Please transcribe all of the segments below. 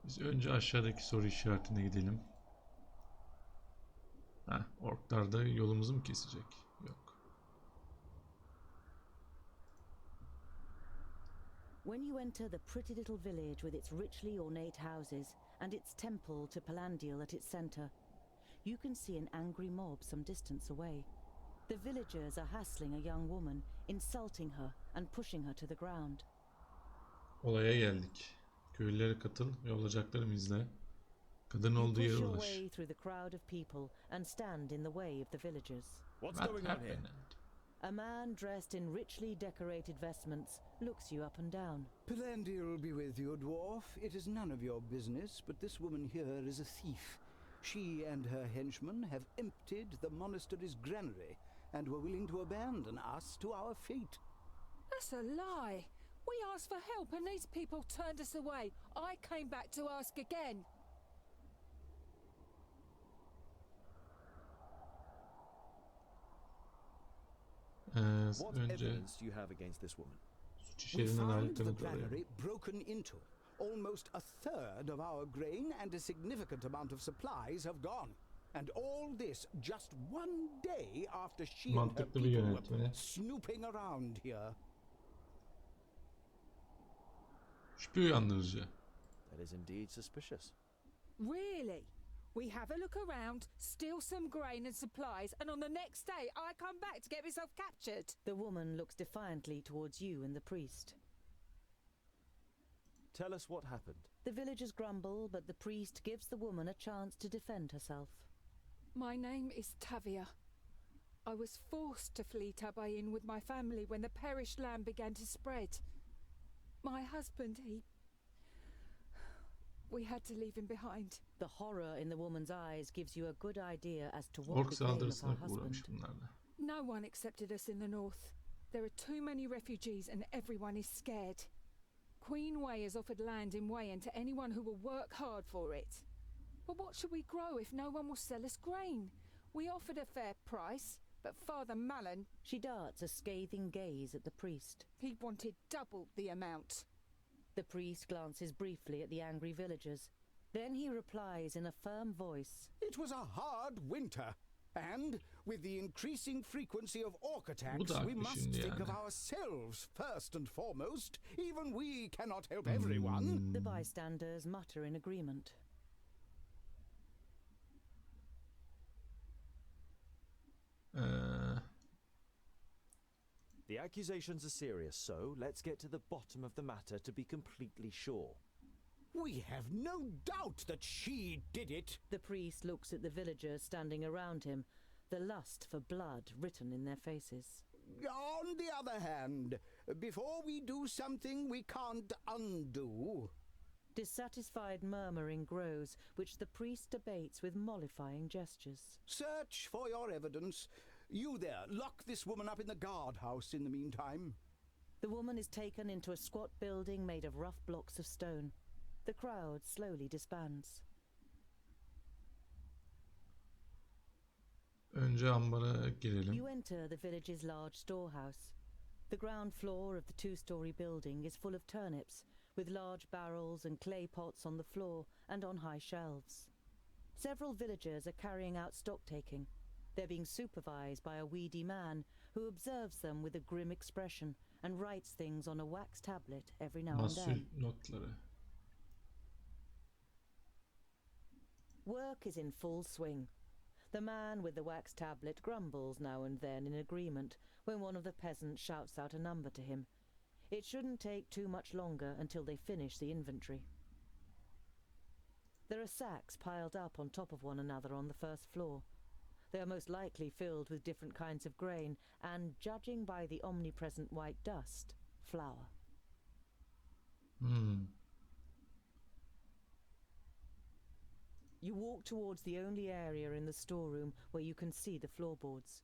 Biz önce aşağıdaki soru işaretine gidelim. Orklar da yolumuzu mu kesecek? Yok. When you enter the pretty little village with its richly ornate houses and its temple to Tungdil at its center, you can see an angry mob some distance away. The villagers are hassling a young woman, insulting her and pushing her to the ground. Olaya geldik. Köylülere katıl ve olacakları izle. Kadın olduğu yere You push your ulaş. way through the crowd of people and stand in the way of the villagers. What's going on here? A man dressed in richly decorated vestments looks you up and down. Tungdil be with you, dwarf. It is none of your business, but this woman here is a thief. She and her henchmen have emptied the monastery's granary and were willing to abandon us to our fate. That's a lie. We asked for help and these people turned us away. I came back to ask again. What Önce evidence do you have against this woman? suç We işlerinden found the ayrıntılı granary broken into. Almost a third of our grain and a significant amount of supplies have gone. And all this just one day after she and her Mantıklı bir people yönetmeni. were snooping around here. Şüphe uyandırıcı. That is indeed suspicious. Really? We have a look around, steal some grain and supplies, and on the next day I come back to get myself captured. The woman looks defiantly towards you and the priest. Tell us what happened. The villagers grumble, but the priest gives the woman a chance to defend herself. My name is Tavia. I was forced to flee Tabayin with my family when the perished land began to spread. My husband, we had to leave him behind. The horror in the woman's eyes gives you a good idea as to what Ork became of her saldırısına husband. uğramış bunlar da. No one accepted us in the north. There are too many refugees and everyone is scared. Queen Wei has offered land in Wayan to anyone who will work hard for it. But what should we grow if no one will sell us grain? We offered a fair price, but Father Malin, She darts a scathing gaze at the priest. he wanted double the amount. The priest glances briefly at the angry villagers. Then he replies in a firm voice. It was a hard winter. And with the increasing frequency of orc attacks, da we haklı must şimdi think of yani. ourselves first and foremost. Even we cannot help everyone. The bystanders mutter in agreement. The accusations are serious, so let's get to the bottom of the matter to be completely sure. We have no doubt that she did it. The priest looks at the villagers standing around him, the lust for blood written in their faces. On the other hand, before we do something we can't undo. Dissatisfied murmuring grows, which the priest debates with mollifying gestures. Search for your evidence. You there, lock this woman up in the guardhouse in the meantime. The woman is taken into a squat building made of rough blocks of stone. The crowd slowly disbands. Önce ambara girelim. You enter the village's large storehouse. The ground floor of the two-story building is full of turnips, with large barrels and clay pots on the floor and on high shelves. Several villagers are carrying out stock-taking. They're being supervised by a weedy man who observes them with a grim expression and writes things on a wax tablet every now and Mahsul then. notları. Work is in full swing. The man with the wax tablet grumbles now and then in agreement when one of the peasants shouts out a number to him. It shouldn't take too much longer until they finish the inventory. There are sacks piled up on top of one another on the first floor. They are most likely filled with different kinds of grain and, judging by the omnipresent white dust, flour. You walk towards the only area in the storeroom where you can see the floorboards.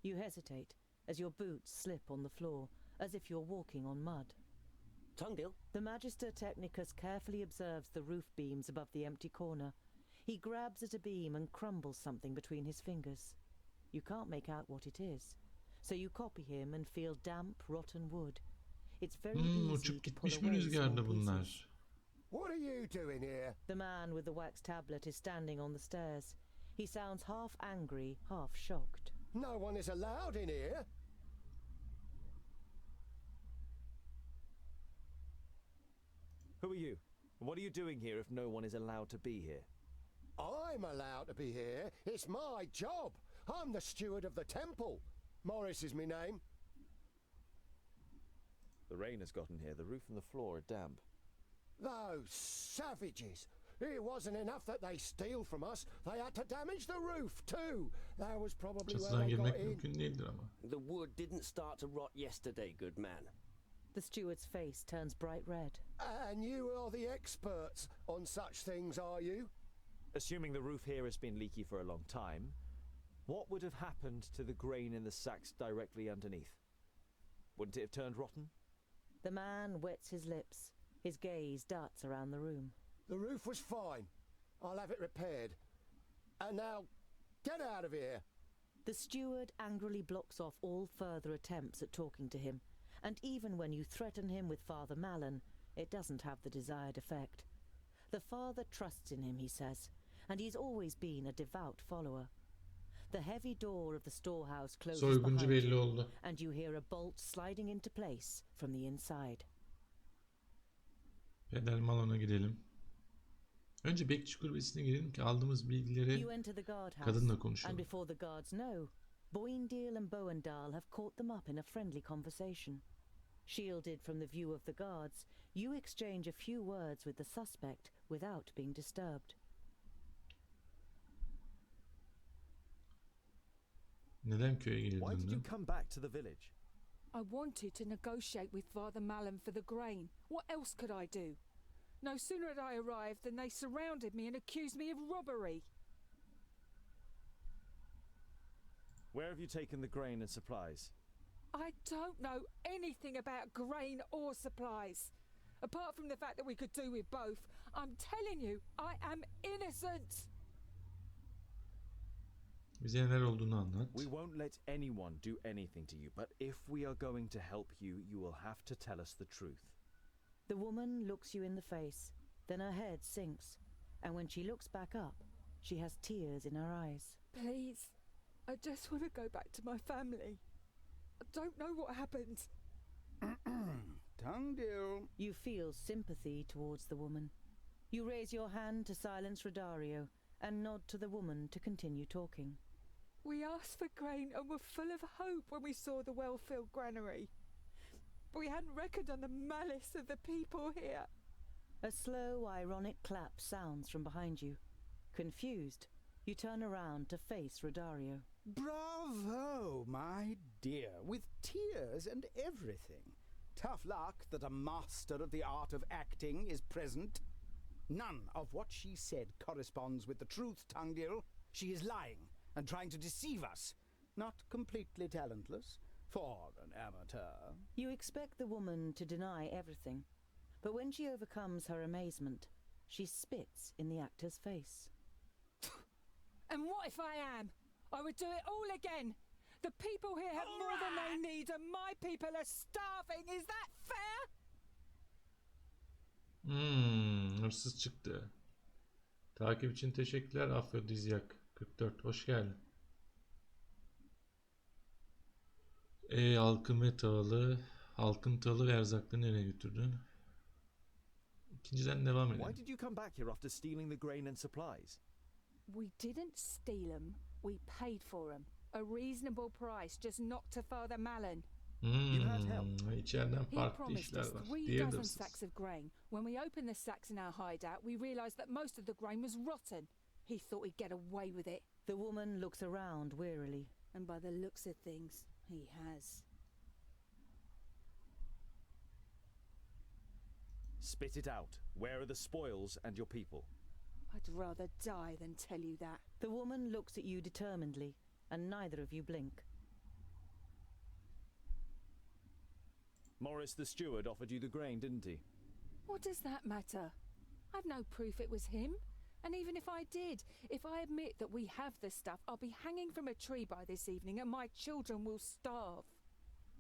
You hesitate as your boots slip on the floor, as if you're walking on mud. Tungdil? The Magister Technicus carefully observes the roof beams above the empty corner. He grabs at a beam and crumbles something between his fingers. You can't make out what it is, so you copy him and feel damp, rotten wood. It's very easy Uçup to pull gitmiş mi away small rüzgarda pieces. bunlar? What are you doing here? The man with the wax tablet is standing on the stairs. He sounds half angry, half shocked. No one is allowed in here. Who are you? What are you doing here if no one is allowed to be here? I'm allowed to be here. It's my job. I'm the steward of the temple. Morris is my name. The rain has gotten here. The roof and the floor are damp. Those savages. It wasn't enough that they steal from us. They had to damage the roof too. That was probably where Çatıdan they got girmek in. mümkün değildir ama. The wood didn't start to rot yesterday, good man. The steward's face turns bright red. And you are the experts on such things, are you? Assuming the roof here has been leaky for a long time, what would have happened to the grain in the sacks directly underneath? Wouldn't it have turned rotten? The man wets his lips. His gaze darts around the room. The roof was fine. I'll have it repaired. And now, get out of here. The steward angrily blocks off all further attempts at talking to him, and even when you threaten him with Father Malin, it doesn't have the desired effect. The father trusts in him, he says, and he's always been a devout follower. The heavy door of the storehouse closes Soyguncu behind belli you, oldu. and you hear a bolt sliding into place from the inside. Pedal Malon'a gidelim. Önce bekçi kulübesine girelim ki aldığımız bilgileri You enter the guardhouse, kadınla and konuşalım. before the guards know, Boindil and Boendal have caught them up in a friendly conversation. Shielded from the view of the guards, you exchange a few words with the suspect without being disturbed. Neden köye Why did you girildin? come back to the village? I wanted to negotiate with Father Malin for the grain. What else could I do? No sooner had I arrived than they surrounded me and accused me of robbery. Where have you taken the grain and supplies? I don't know anything about grain or supplies. Apart from the fact that we could do with both, I'm telling you, I am innocent. Bize neler olduğunu anlat. We won't let anyone do anything to you, but if we are going to help you, you will have to tell us the truth. The woman looks you in the face, then her head sinks, and when she looks back up, she has tears in her eyes. Please, I just want to go back to my family. I don't know what happened. Tungdil. You feel sympathy towards the woman. You raise your hand to silence Rodario and nod to the woman to continue talking. We asked for grain and were full of hope when we saw the well-filled granary. But we hadn't reckoned on the malice of the people here. A slow, ironic clap sounds from behind you. Confused, you turn around to face Rodario. Bravo, my dear, with tears and everything. Tough luck that a master of the art of acting is present. None of what she said corresponds with the truth, Tungdil. She is lying and trying to deceive us. Not completely talentless for an amateur. You expect the woman to deny everything, but when she overcomes her amazement, she spits in the actor's face. And what if I am? I would do it all again. The people here have more than they need and my people are starving. Is that fair? Hırsız çıktı. Takip için teşekkürler Afrodizyak 44. Hoş geldin. Halkın tahılı ve erzakları nereye götürdün? İkinciden devam Why edelim. did you come back here after stealing the grain and supplies? We didn't steal them. We paid for them. A reasonable price, just not to Father Malin. İçeriden He farklı promised işler us var. 3 Diğeri de dozen hırsız. sacks of grain. When we opened the sacks in our hideout, we realised that most of the grain was rotten. He thought he'd get away with it. The woman looks around wearily. And by the looks of things, he has. Spit it out. Where are the spoils and your people? I'd rather die than tell you that. The woman looks at you determinedly, and neither of you blink. Morris the steward offered you the grain, didn't he? What does that matter? I've no proof it was him. And even if I did, if I admit that we have the stuff, I'll be hanging from a tree by this evening and my children will starve.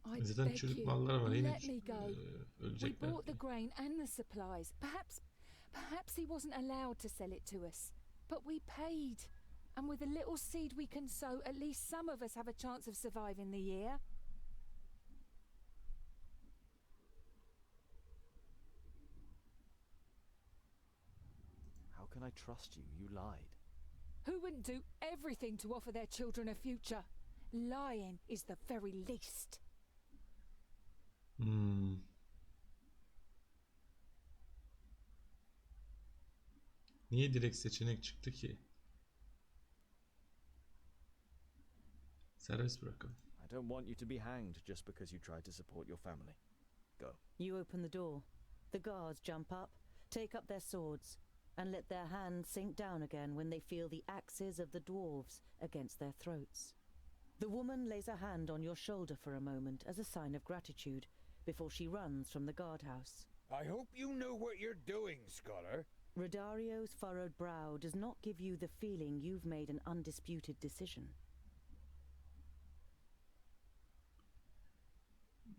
I Zaten beg çürük you, malları var. Yine let me go. We ölecekler. bought the grain and the supplies. Perhaps he wasn't allowed to sell it to us, but we paid. And with a little seed we can sow, at least some of us have a chance of surviving the year. How can I trust you? You lied. Who wouldn't do everything to offer their children a future? Lying is the very least. Niye direkt seçenek çıktı ki? Serbest bırakalım. I don't want you to be hanged just because you tried to support your family. Go. You open the door. The guards jump up, take up their swords, and let their hands sink down again when they feel the axes of the dwarves against their throats. The woman lays a hand on your shoulder for a moment as a sign of gratitude before she runs from the guardhouse. I hope you know what you're doing, scholar. Rodario's furrowed brow does not give you the feeling you've made an undisputed decision.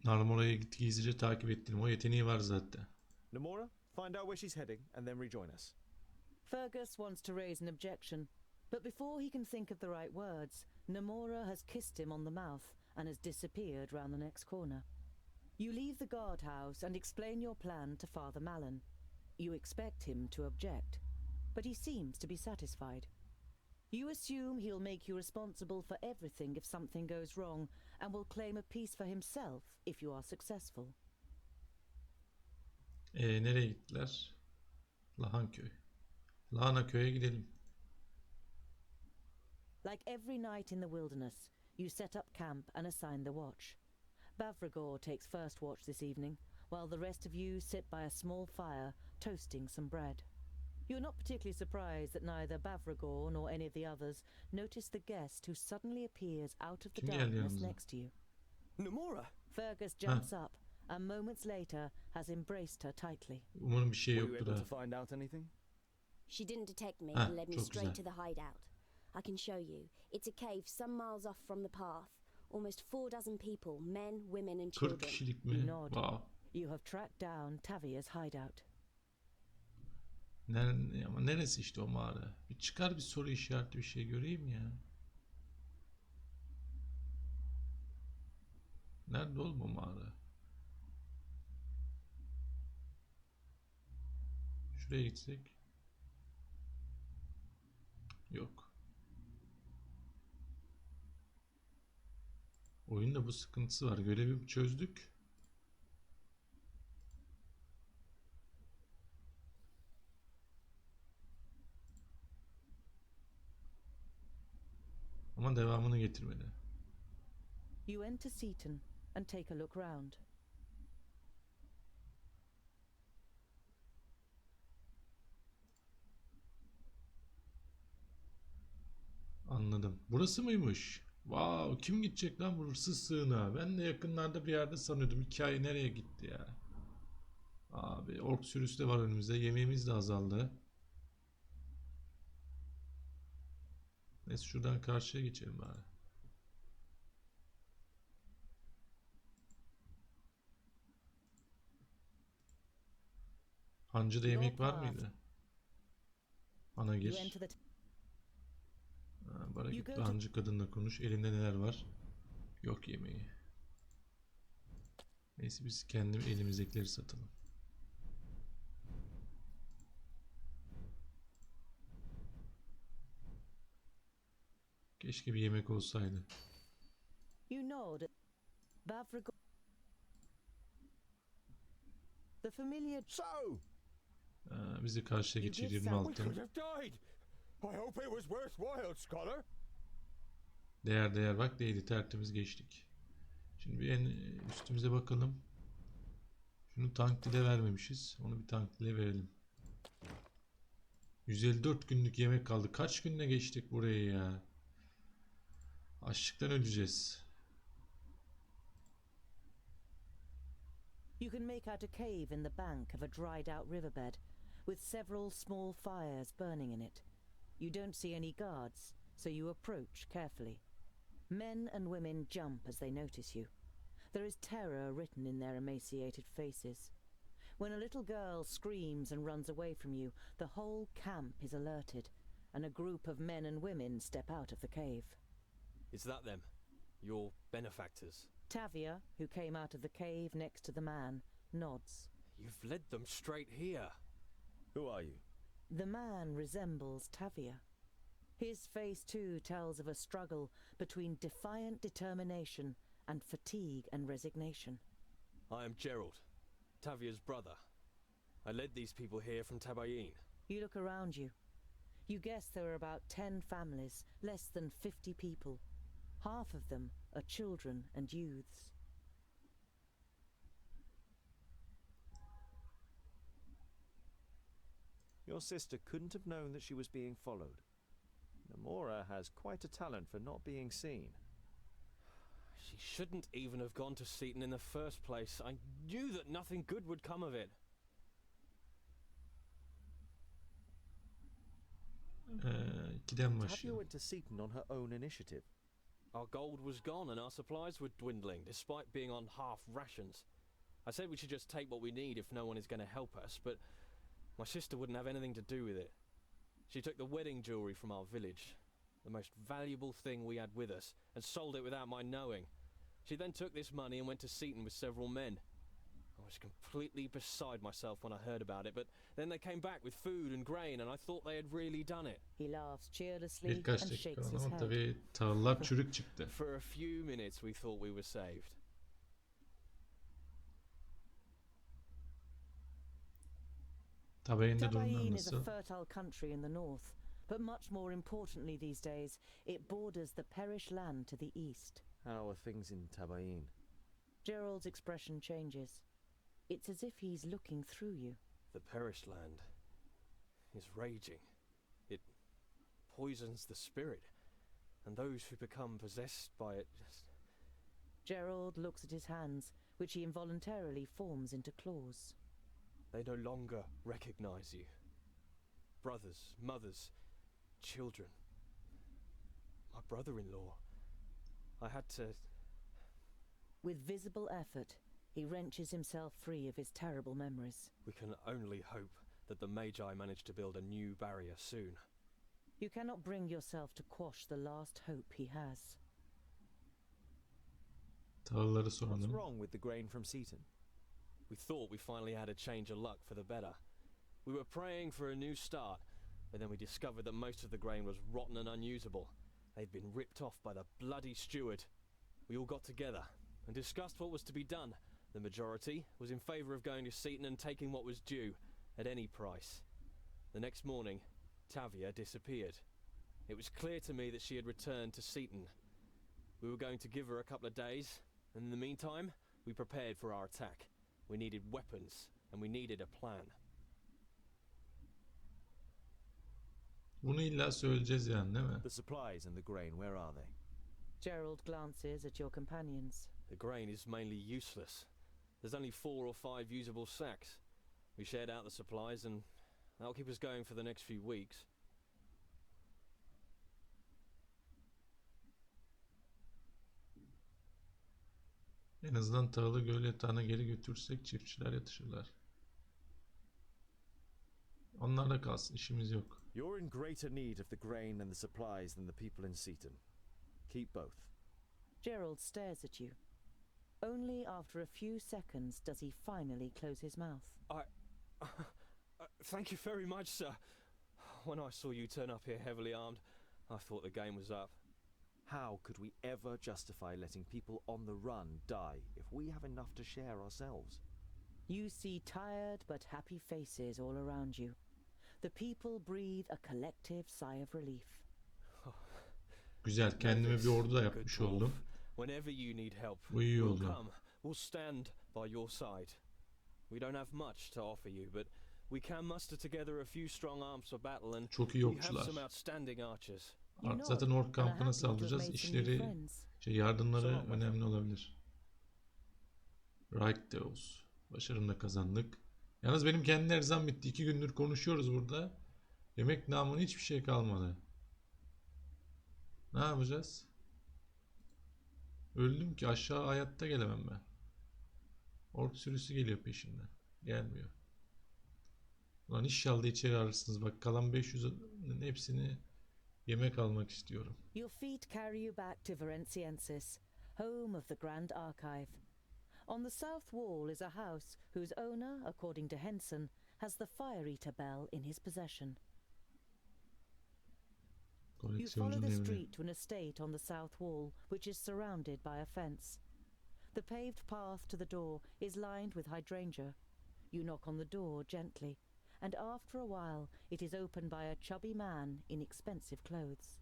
Narmora'ya gizlice takip ettim. O yeteneği var zaten. Namora, find out where she's heading and then rejoin us. Fergus wants to raise an objection, but before he can think of the right words, Namora has kissed him on the mouth and has disappeared round the next corner. You leave the guardhouse and explain your plan to Father Malin. You expect him to object, but he seems to be satisfied. You assume he'll make you responsible for everything if something goes wrong, and will claim a piece for himself if you are successful. Nereye gittiler? Lahanköy. Lahana köye gidelim. Like every night in the wilderness, you set up camp and assign the watch. Bavragor takes first watch this evening, while the rest of you sit by a small fire, toasting some bread. You're not particularly surprised that neither Bavragor nor any of the others notice the guest who suddenly appears out of the Kim geldi darkness yanımıza? next to you. Namora! Fergus jumps up and moments later has embraced her tightly. Umarım bir şey Were you yoktur able ha. to find out anything? She didn't detect me Ah, and led me çok straight güzel. to the hideout. I can show you. It's a cave some miles off from the path. Almost 4 dozen people, men, women and 40 children. kişilik You mi? nod. Wow. You have tracked down Tavia's hideout. Ama neresi işte o mağara? Bir çıkar bir soru işareti bir şey göreyim ya. Nerede oğlum o mağara? Şuraya gitsek. Yok. Oyunda bu sıkıntısı var. Görevi çözdük. Ama devamını getirmedi. You enter Seaton and take a look round. Anladım. Burası mıymış? Wow, kim gidecek lan bu hırsız sığınağa? Ben de yakınlarda bir yerde sanıyordum. Hikaye nereye gitti ya? Abi ork sürüsü de var önümüzde. Yemeğimiz de azaldı. Neyse şuradan karşıya geçelim bari. Hancıda yemek var mıydı? Ana You gir. enter the Bara You git go ve to- hancı kadınla konuş. Elinde neler var? Yok yemeği. Neyse biz kendi elimizdekileri satalım. Keşke bir yemek olsaydı. You nod. Bavragor. The familiar So, Bizi karşıya You geçir did we 26. could have died. I hope it was worthwhile, scholar. Değer bak değildi, tertemiz geçtik. Şimdi bir üstümüze bakalım. Şunu Tungdil'e vermemişiz. Onu bir Tungdil'e verelim. 154 günlük yemek kaldı. Kaç günle geçtik burayı ya? Açlıktan öleceğiz. You can make out a cave in the bank of a dried out riverbed, with several small fires burning in it. You don't see any guards, so you approach carefully. Men and women jump as they notice you. There is terror written in their emaciated faces. When a little girl screams and runs away from you, the whole camp is alerted, and a group of men and women step out of the cave. Is that them? Your benefactors? Tavia, who came out of the cave next to the man, nods. You've led them straight here. Who are you? The man resembles Tavia. His face too tells of a struggle between defiant determination and fatigue and resignation. I am Gerald, Tavia's brother. I led these people here from Tabayin. You look around you. You guess there are about 10 families, less than 50 people. Half of them are children and youths. Your sister couldn't have known that she was being followed. Namora has quite a talent for not being seen. She shouldn't even have gone to Seaton in the first place. I knew that nothing good would come of it. İkiden Tavia başlayalım. went to Seaton on her own initiative. Our gold was gone and our supplies were dwindling, despite being on half rations. I said we should just take what we need if no one is going to help us, but my sister wouldn't have anything to do with it. She took the wedding jewelry from our village, the most valuable thing we had with us, and sold it without my knowing. She then took this money and went to Seaton with several men. I was completely beside myself when I heard about it, but then they came back with food and grain, and I thought they had really done it. He laughs cheerlessly Birkaç and dakika shakes his ama head. tabii tağlar çürük çıktı. For a few minutes we thought we were saved. Tabayinde durumlar Tabayin is a nasıl? fertile country in the north, but much more importantly these days, it borders the Perish land to the east. How are things in Tabayin? Gerald's expression changes. It's as if he's looking through you. The perished land is raging. It poisons the spirit, and those who become possessed by it just... Gerald looks at his hands, which he involuntarily forms into claws. They no longer recognize you. Brothers, mothers, children. My brother-in-law. I had to... With visible effort, he wrenches himself free of his terrible memories. We can only hope that the Magi manage to build a new barrier soon. You cannot bring yourself to quash the last hope he has. Tağları What's soralım. wrong with the grain from Seaton? We thought we finally had a change of luck for the better. We were praying for a new start, but then we discovered that most of the grain was rotten and unusable. They'd been ripped off by the bloody steward. We all got together and discussed what was to be done. The majority was in favour of going to Seaton and taking what was due, at any price. The next morning, Tavia disappeared. It was clear to me that she had returned to Seaton. We were going to give her a couple of days, and in the meantime, we prepared for our attack. We needed weapons, and we needed a plan. Bunu illa söyleyeceğiz yani değil mi? The supplies and the grain, where are they? Gerald glances at your companions. The grain is mainly useless. There's only 4 or 5 usable sacks. We shared out the supplies, and that'll keep us going for the next few weeks. En azından tahılı göl yatağına geri götürsek çiftçiler yatışırlar. Onlarla kalsın, işimiz yok. You're in greater need of the grain and the supplies than the people in Seaton. Keep both. Gerald stares at you. Only after a few seconds does he finally close his mouth. Thank you very much, sir. When I saw you turn up here heavily armed, I thought the game was up. How could we ever justify letting people on the run die if we have enough to share ourselves? You see tired but happy faces all around you. The people breathe a collective sigh of relief. Güzel, kendime bir ordu da yapmış oldum. Whenever you need help, Bu iyi we'll oldu. come. We'll stand by your side. We don't have much to offer you, but we can muster together a few strong arms for battle, and Çok iyi we have okçular. some outstanding archers. Zaten ork kampına saldıracağız. İşleri, yardımları önemli olabilir. Right Deus. Başarımla kazandık. Yalnız benim kendi erzam bitti. 2 gündür konuşuyoruz burada. Yemek namına hiçbir şey kalmadı. Ne yapacağız? Öldüm ki aşağı hayatta gelemem ben. Ork sürüsü geliyor peşimden. Gelmiyor. Lan inşallah içeri alırsınız. Bak kalan 500'ün hepsini yemek almak istiyorum. Your feet carry you back to Varensiensis, home of the Grand Archive. On the south wall is a house whose owner, according to Henson, has the Fire Eater bell in his possession. You follow Koleksiyoncunun the evine. street to an estate on the south wall, which is surrounded by a fence. The paved path to the door is lined with hydrangea. You knock on the door gently, and after a while it is opened by a chubby man in expensive clothes.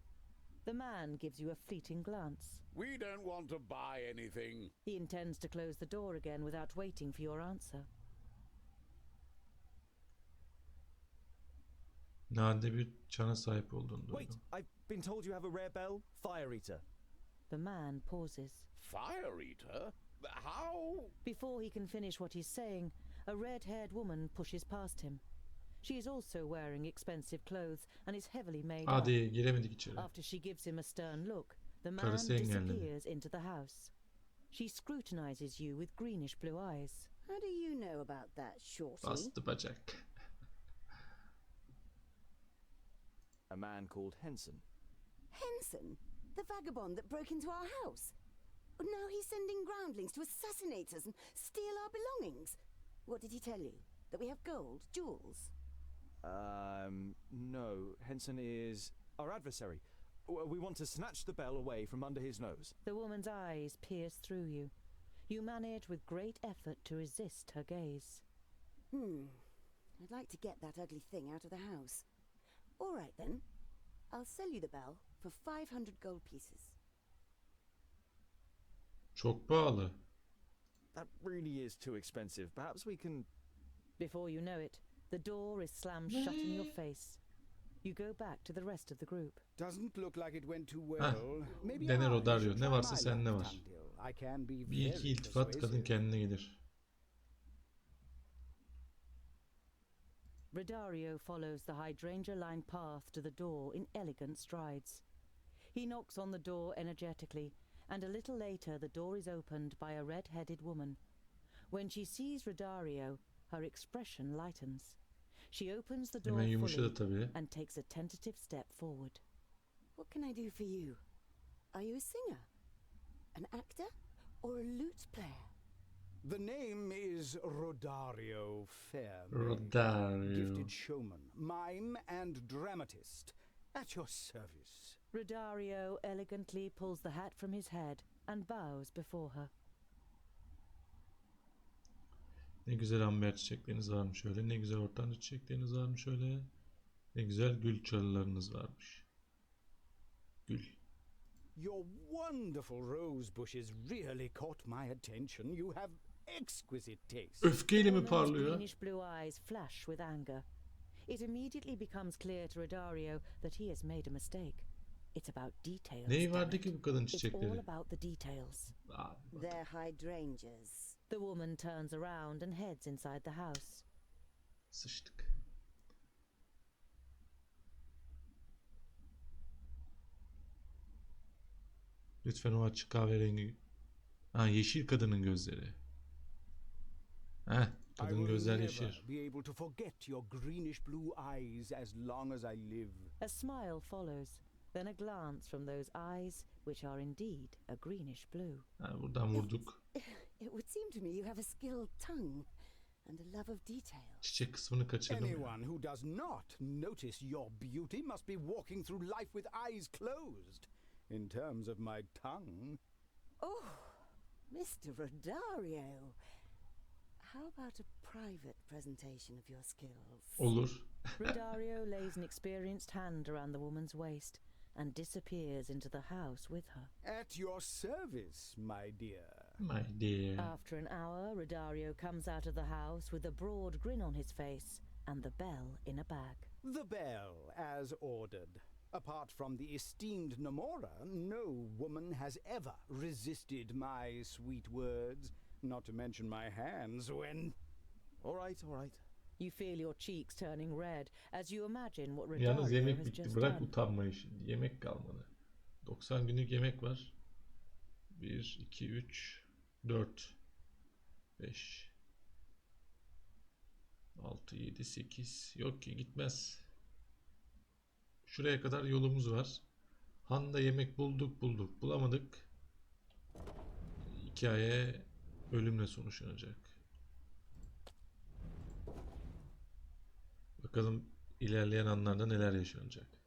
The man gives you a fleeting glance. We don't want to buy anything. He intends to close the door again without waiting for your answer. Nadide bir çana sahip olduğunu Wait, duydum. I've been told you have a rare bell, Fire Eater. The man pauses. Fire Eater? How? Before he can finish what he's saying, a red-haired woman pushes past him. She is also wearing expensive clothes and is heavily made up. Hadi giremedik içeri. After she gives him a stern look, the man Karısı engelledi. disappears into the house. She scrutinizes you with greenish blue eyes. How do you know about that, Shorty? Bastı bacak. A man called Henson. Henson? The vagabond that broke into our house? Now he's sending groundlings to assassinate us and steal our belongings. What did he tell you? That we have gold, jewels? No. Henson is our adversary. We want to snatch the bell away from under his nose. The woman's eyes pierce through you. You manage with great effort to resist her gaze. I'd like to get that ugly thing out of the house. All right then. I'll sell you the bell for 500 gold pieces. Çok pahalı. That really is too expensive. Perhaps we can... Before you know it, the door is slammed shut in your face. You go back to the rest of the group. Doesn't look like it went too well. Maybe Dener I o Dario. should Ne try varsa my sende luck, var. Tungdil. I can be Bir iki very iltifat kadın persuasive. kendine gelir. Rodario follows the hydrangea-lined path to the door in elegant strides. He knocks on the door energetically, and a little later the door is opened by a red-headed woman. When she sees Rodario, her expression lightens. She opens the door Hemen yumuşadı fully tabii. and takes a tentative step forward. What can I do for you? Are you a singer? An actor? Or a lute player? The name is Rodario Fairmaid. Rodario. Gifted showman, mime and dramatist. At your service. Rodario elegantly pulls the hat from his head and bows before her. Ne güzel amber çiçekleriniz varmış öyle. Ne güzel ortanca çiçekleriniz varmış öyle. Ne güzel gül çalılarınız varmış. Gül. Your wonderful rose bushes really caught my attention. You have exquisite taste. Öfkeyle mi Woman's parlıyor? greenish blue eyes flash with anger. It immediately becomes clear to Rodario that he has made a mistake. It's about details. Neyi damn vardı it. ki bu kadın It's all çiçekleri? about the details. Abi bak. They're hydrangeas. The woman turns around and heads inside the house. Sıçtık. Lütfen o açık kahverengi. Ha, yeşil kadının gözleri. Heh, I kadın will gözler never yeşil. be able to forget your greenish blue eyes as long as I live. A smile follows, then a glance from those eyes, which are indeed a greenish blue. Ha, buradan vurduk. It would seem to me you have a skilled tongue and a love of detail. Çiçek kısmını kaçırdım. ya. Anyone who does not notice your beauty must be walking through life with eyes closed. In terms of my tongue. Oh, Mr. Rodario. How about a private presentation of your skills? Olur. Rodario lays an experienced hand around the woman's waist and disappears into the house with her. At your service, my dear. My dear. After an hour, Rodario comes out of the house with a broad grin on his face and the bell in a bag. The bell, as ordered. Apart from the esteemed Nomora, no woman has ever resisted my sweet words, not to mention my hands when... All right, all right. You feel your cheeks turning red as you imagine what Yalnız Rodario yemek has bitti. just Bırak done. utanmayı şimdi. Yemek kalmadı. 90 günlük yemek var. 1, 2, 3, 4, 5. 6, 7, 8. Yok ki gitmez. Şuraya kadar yolumuz var. Han'da yemek bulduk. Bulamadık. Hikaye ölümle sonuçlanacak. Bakalım ilerleyen anlarda neler yaşanacak.